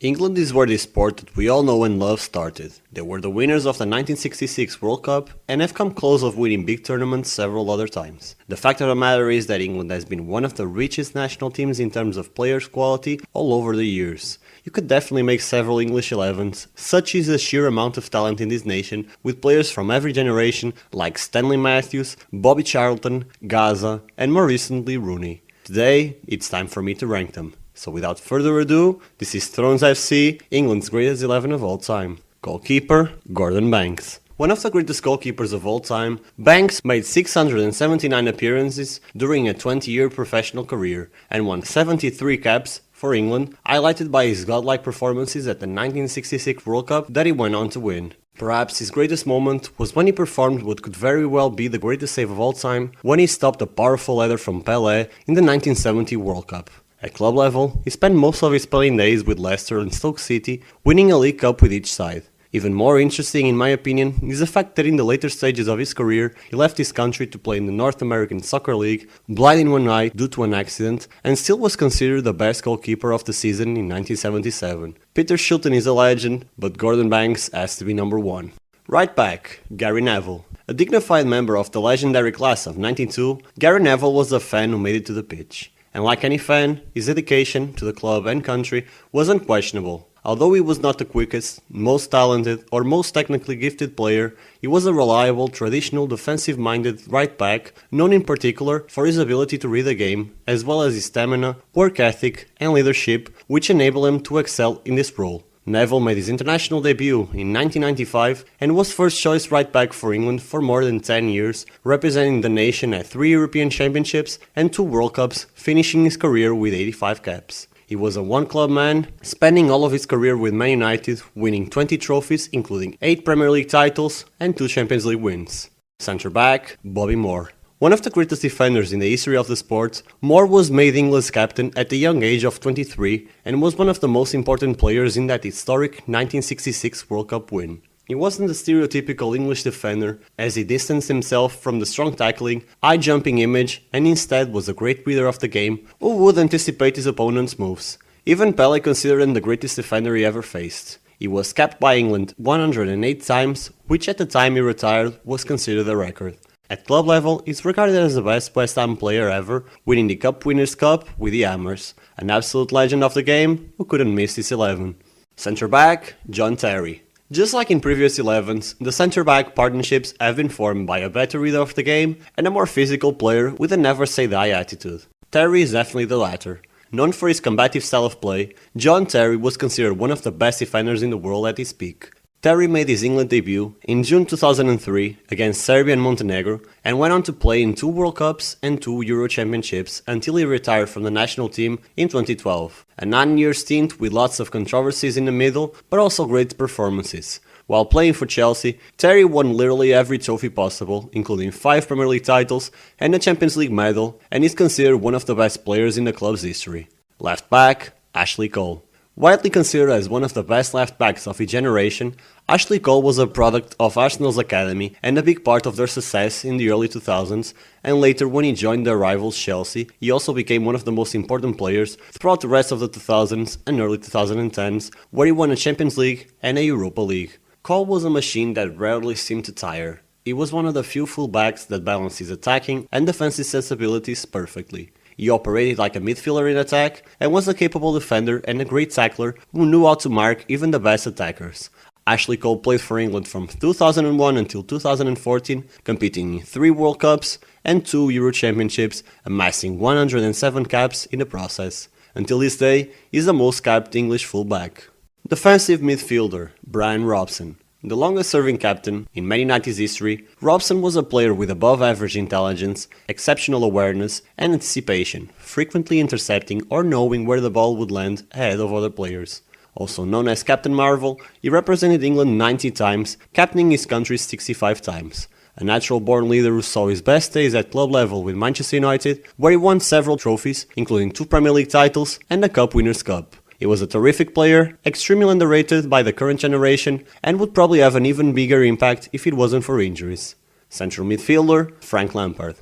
England is where the sport that we all know and love started. They were the winners of the 1966 World Cup and have come close of winning big tournaments several other times. The fact of the matter is that England has been one of the richest national teams in terms of players' quality all over the years. You could definitely make several English 11s, such is the sheer amount of talent in this nation, with players from every generation like Stanley Matthews, Bobby Charlton, Gaza, and more recently Rooney. Today, it's time for me to rank them. So without further ado, this is Thrones FC, England's greatest 11 of all time. Goalkeeper, Gordon Banks. One of the greatest goalkeepers of all time, Banks made 679 appearances during a 20-year professional career and won 73 caps for England, highlighted by his godlike performances at the 1966 World Cup that he went on to win. Perhaps his greatest moment was when he performed what could very well be the greatest save of all time, when he stopped a powerful header from Pelé in the 1970 World Cup. At club level, he spent most of his playing days with Leicester and Stoke City, winning a League Cup with each side. Even more interesting, in my opinion, is the fact that in the later stages of his career, he left his country to play in the North American Soccer League, blind in one eye due to an accident, and still was considered the best goalkeeper of the season in 1977. Peter Shilton is a legend, but Gordon Banks has to be number one. Right back, Gary Neville. A dignified member of the legendary class of 92, Gary Neville was a fan who made it to the pitch. And like any fan, his dedication to the club and country was unquestionable. Although he was not the quickest, most talented, or most technically gifted player, he was a reliable, traditional, defensive-minded right back, known in particular for his ability to read the game, as well as his stamina, work ethic, and leadership, which enabled him to excel in this role. Neville made his international debut in 1995 and was first choice right back for England for more than 10 years, representing the nation at 3 European Championships and 2 World Cups, finishing his career with 85 caps. He was a one-club man, spending all of his career with Man United, winning 20 trophies including 8 Premier League titles and 2 Champions League wins. Centre-back, Bobby Moore. One of the greatest defenders in the history of the sport, Moore was made England's captain at the young age of 23 and was one of the most important players in that historic 1966 World Cup win. He wasn't the stereotypical English defender, as he distanced himself from the strong tackling, high-jumping image, and instead was a great reader of the game who would anticipate his opponent's moves. Even Pelé considered him the greatest defender he ever faced. He was capped by England 108 times, which at the time he retired was considered a record. At club level, he's regarded as the best West Ham player ever, winning the Cup Winners' Cup with the Hammers, an absolute legend of the game who couldn't miss his 11. Centre-back, John Terry. Just like in previous 11s, the centre-back partnerships have been formed by a better reader of the game and a more physical player with a never-say-die attitude. Terry is definitely the latter. Known for his combative style of play, John Terry was considered one of the best defenders in the world at his peak. Terry made his England debut in June 2003 against Serbia and Montenegro and went on to play in 2 World Cups and 2 Euro Championships until he retired from the national team in 2012. A 9-year stint with lots of controversies in the middle, but also great performances. While playing for Chelsea, Terry won literally every trophy possible, including 5 Premier League titles and a Champions League medal, and is considered one of the best players in the club's history. Left back, Ashley Cole. Widely considered as one of the best left-backs of his generation, Ashley Cole was a product of Arsenal's academy and a big part of their success in the early 2000s, and later when he joined their rivals Chelsea, he also became one of the most important players throughout the rest of the 2000s and early 2010s, where he won a Champions League and a Europa League. Cole was a machine that rarely seemed to tire. He was one of the few fullbacks that balanced his attacking and defensive sensibilities perfectly. He operated like a midfielder in attack and was a capable defender and a great tackler who knew how to mark even the best attackers. Ashley Cole played for England from 2001 until 2014, competing in 3 World Cups and 2 Euro Championships, amassing 107 caps in the process. Until this day, he is the most capped English fullback. Defensive midfielder, Brian Robson. The longest-serving captain in Man United's history, Robson was a player with above-average intelligence, exceptional awareness, and anticipation, frequently intercepting or knowing where the ball would land ahead of other players. Also known as Captain Marvel, he represented England 90 times, captaining his country 65 times. A natural-born leader who saw his best days at club level with Manchester United, where he won several trophies, including 2 Premier League titles and a Cup Winners' Cup. He was a terrific player, extremely underrated by the current generation, and would probably have an even bigger impact if it wasn't for injuries. Central midfielder, Frank Lampard.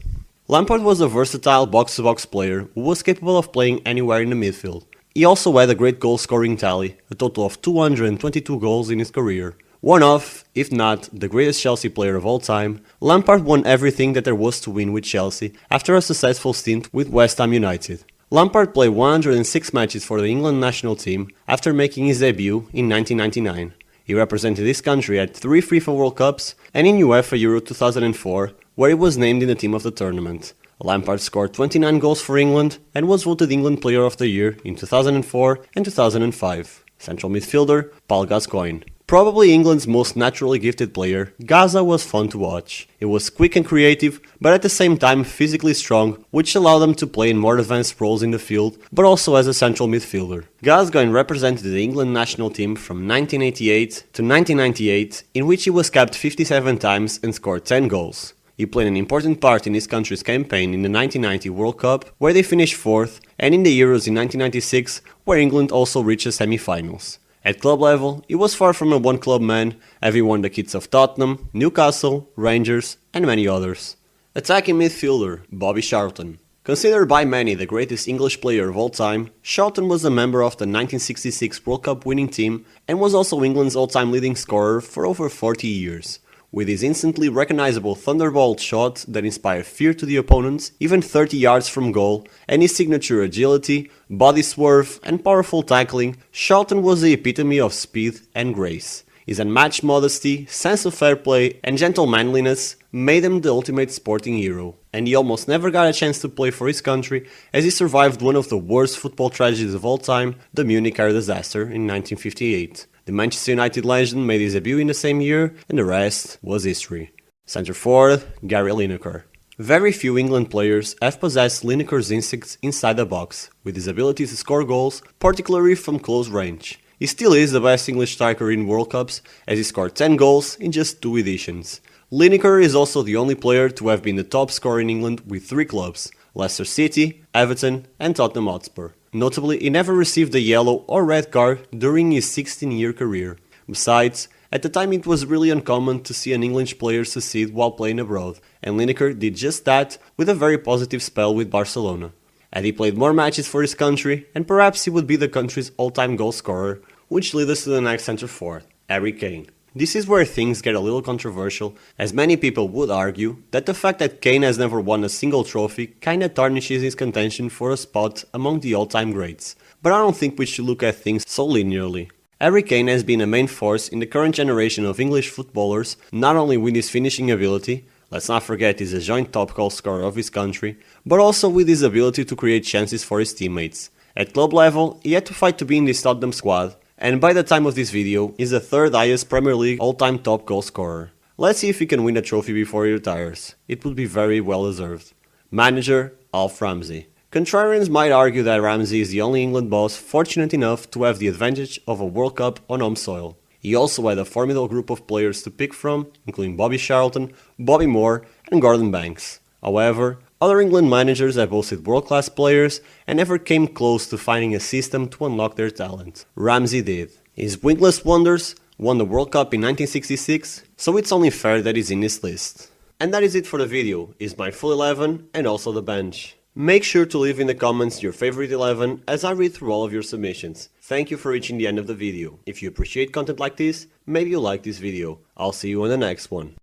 Lampard was a versatile box-to-box player who was capable of playing anywhere in the midfield. He also had a great goal-scoring tally, a total of 222 goals in his career. One of, if not, the greatest Chelsea player of all time, Lampard won everything that there was to win with Chelsea after a successful stint with West Ham United. Lampard played 106 matches for the England national team after making his debut in 1999. He represented his country at 3 FIFA World Cups and in UEFA Euro 2004, where he was named in the team of the tournament. Lampard scored 29 goals for England and was voted England Player of the Year in 2004 and 2005. Central midfielder Paul Gascoigne. Probably England's most naturally gifted player, Gaza was fun to watch. He was quick and creative, but at the same time physically strong, which allowed him to play in more advanced roles in the field, but also as a central midfielder. Gascoigne represented the England national team from 1988 to 1998, in which he was capped 57 times and scored 10 goals. He played an important part in his country's campaign in the 1990 World Cup, where they finished 4th, and in the Euros in 1996, where England also reached the semi-finals. At club level, he was far from a one-club man, having won the kits of Tottenham, Newcastle, Rangers, and many others. Attacking midfielder Bobby Charlton. Considered by many the greatest English player of all time, Charlton was a member of the 1966 World Cup winning team and was also England's all-time leading scorer for over 40 years. With his instantly recognizable thunderbolt shot that inspired fear to the opponents, even 30 yards from goal, and his signature agility, body swerve, and powerful tackling, Charlton was the epitome of speed and grace. His unmatched modesty, sense of fair play, and gentle manliness made him the ultimate sporting hero, and he almost never got a chance to play for his country as he survived one of the worst football tragedies of all time, the Munich air disaster in 1958. The Manchester United legend made his debut in the same year, and the rest was history. Centre forward, Gary Lineker. Very few England players have possessed Lineker's instincts inside the box, with his ability to score goals, particularly from close range. He still is the best English striker in World Cups, as he scored 10 goals in just 2 editions. Lineker is also the only player to have been the top scorer in England with 3 clubs, Leicester City, Everton, and Tottenham Hotspur. Notably, he never received a yellow or red card during his 16-year career. Besides, at the time it was really uncommon to see an English player succeed while playing abroad, and Lineker did just that with a very positive spell with Barcelona. Had he played more matches for his country, and perhaps he would be the country's all-time goal scorer, which leads us to the next centre forward, Harry Kane. This is where things get a little controversial, as many people would argue that the fact that Kane has never won a single trophy kinda tarnishes his contention for a spot among the all-time greats. But I don't think we should look at things so linearly. Harry Kane has been a main force in the current generation of English footballers, not only with his finishing ability, let's not forget he's a joint top goal scorer of his country, but also with his ability to create chances for his teammates. At club level, he had to fight to be in this Tottenham squad, and by the time of this video, is the 3rd highest Premier League all-time top goal scorer. Let's see if he can win a trophy before he retires. It would be very well deserved. Manager, Alf Ramsey. Contrarians might argue that Ramsey is the only England boss fortunate enough to have the advantage of a World Cup on home soil. He also had a formidable group of players to pick from, including Bobby Charlton, Bobby Moore, and Gordon Banks. However, other England managers have boasted world-class players and never came close to finding a system to unlock their talent. Ramsey did. His wingless wonders won the World Cup in 1966, so it's only fair that he's in this list. And that is it for the video. Is my full 11 and also the bench. Make sure to leave in the comments your favorite 11 as I read through all of your submissions. Thank you for reaching the end of the video. If you appreciate content like this, maybe you like this video. I'll see you in the next one.